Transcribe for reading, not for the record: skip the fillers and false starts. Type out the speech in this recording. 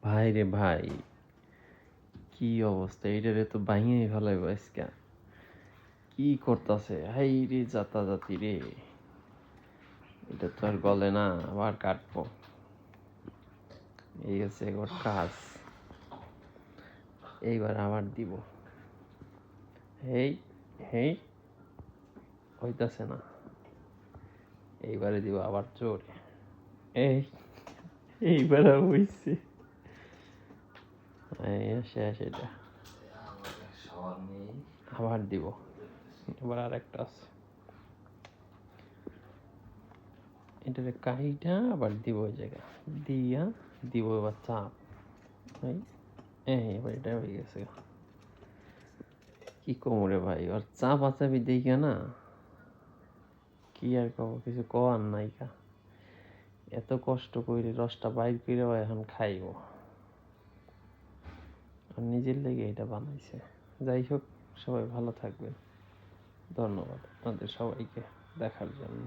ভাই রে ভাই, কি অবস্থা! এইটারে তো ভাঙিয়ে ফেলাইব আজকে। কি করতেছে হাই রে, জাতি রে! এটা তো আর গলে না, আবার কাটবো। এই হচ্ছে একবার কাজ। এইবার আবার দিব। হেই হেই, হইতাছে না। এইবারে দিব আবার জোরে। এই এইবার হইছে। শেষ এটা। আবার দিব। এবার আর একটা আছে, এটারে কাইটা আবার দিব ওই জায়গা দিয়া দিব এবার চাপ। এবার এটা হয়ে গেছে। কি কোমরে ভাই, ওর চাপ আচাবি দেখে না, কি আর কব, কিছু কওয়ার নাই কা। এত কষ্ট করে রসটা বাইর করে এখন খাইব, আর নিজের লেগে এটা বানাইছে। যাই হোক, সবাই ভালো থাকবেন। ধন্যবাদ আপনাদের সবাইকে দেখার জন্য।